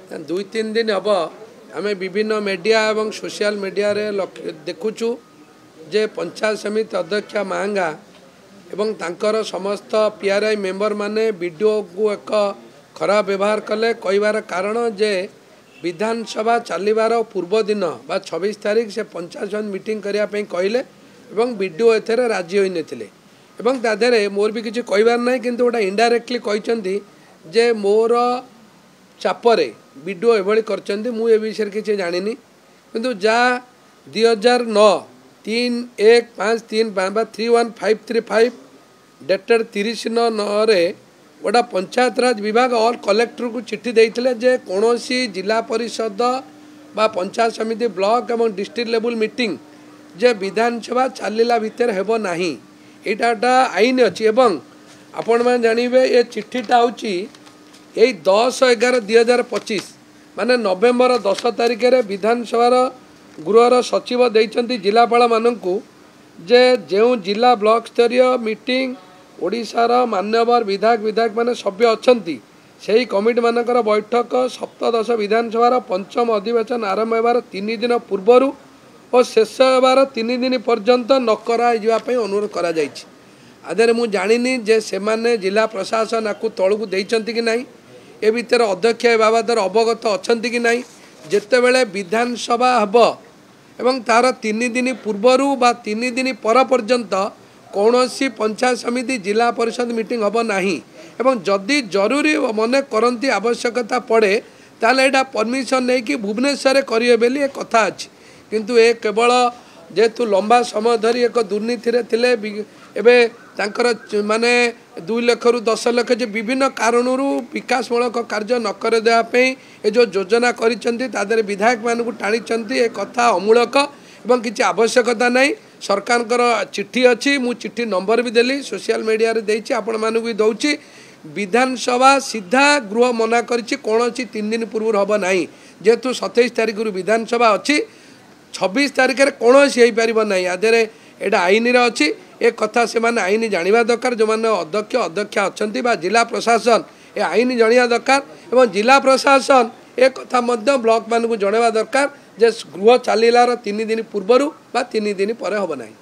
दुई तीन दिन हम आम विभिन्न मीडिया एवं सोशल मीडिया रे देखुचु जे पंचायत समिति अध्यक्ष महंगा एवं तांकर समस्त पीआरआई मेंबर माने वीडियो को एक खराब व्यवहार कले कहबार कारण जे विधानसभा चलवार पूर्व दिन बा 26 तारीख से पंचायत समिति मीटिंग करने कहले एवं वीडियो एथेरे राजी होई नथिले एवं तादेरे मोर भी किसी कहबार नहीं किंतु गोटा इनडायरेक्टली कहचंती जे मोर चापरे वीडियो एभली करचंती मु ए विषय किसी जानिनी किंतु जा 2009 31535 31535 डेटेड 30/9 गोटा पंचायत राज विभाग और कलेक्टर को चिट्ठी देइथिले जे कोनोसी जिला परिषद बा पंचायत समिति ब्लॉक एवं डिस्ट्रिक्ट लेवल मीटिंग जे विधानसभा चलला भितर हेबो नाही एटाटा आईन अछि एवं आपण मान जानिबे ए चिट्ठीटा होची यही 10/11/2025 माने नवेम्बर 10 तारिख रे विधानसभा गृहर सचिव देइचंती जिलापाल मानकू जे जो जिला ब्लॉक स्तरीय मीटिंग ओडिशार मान्यवर विधायक माने सभ्य अछंती सेही कमिटी मानकर बैठक सप्तदश विधानसभा पंचम अधिवेशन आरंभ होबार 3 दिन पूर्वरु और शेष होबार 3 दिन पर्यंत न कराई अनुरोध करा जायछि आदरे मु जानिनी जे से माने जिला प्रशासन आपको तलू देइचंती कि नहीं ए भितर अध्यक्ष बाबदर अवगत अछंती कि नहीं जेतेबेले विधानसभा हब एवं तार 3 दिन पूर्वरु बा 3 दिन पर पर्यंत कौनसी पंचायत समिति जिला परिषद मीटिंग हब नाही एवं जदि जरूरी मने करंती आवश्यकता पड़े ताले एटा परमिशन नहीं कि भुवनेश्वर करिए बेली एक कथा अछि किंतु ए केवल जेतु लंबा समय धरी एक दुर्नीति रे थिले एबे तांकर माने 2 लाख रु 10 लाख जे विभिन्न कारणरू विकासमूलक कार्य न कर देवा पे ए जो योजना करिसंती तादरे विधायक मानकु टाणीचंती ए कथा अमूलक एवं किछि आवश्यकता नहीं सरकार चिट्ठी अच्छी मु चिट्ठी नंबर भी देली सोशल मीडिया रे देइछि आपण मानकु भी दउछि विधानसभा सीधा गृह मना करिछि कोनोसी 3 दिन पूर्व हब नाही जेतु 27 तारिख रु विधानसभा अच्छी 26 तारिख रे कोनोसी हेइ परिबो नाही आदेरे एटा आईन रे अच्छी एक कथा से माने आईन जानिबा दरकार जो माने अध्यक्ष अछंती बा जिला प्रशासन ए आईन जानिया दरकार एवं जिला प्रशासन एक कथा मध्य ब्लॉक मान को जणेबा दरकार जे गृह चलिलार 3 दिन पूर्वरु बा 3 दिन पर हब नाही।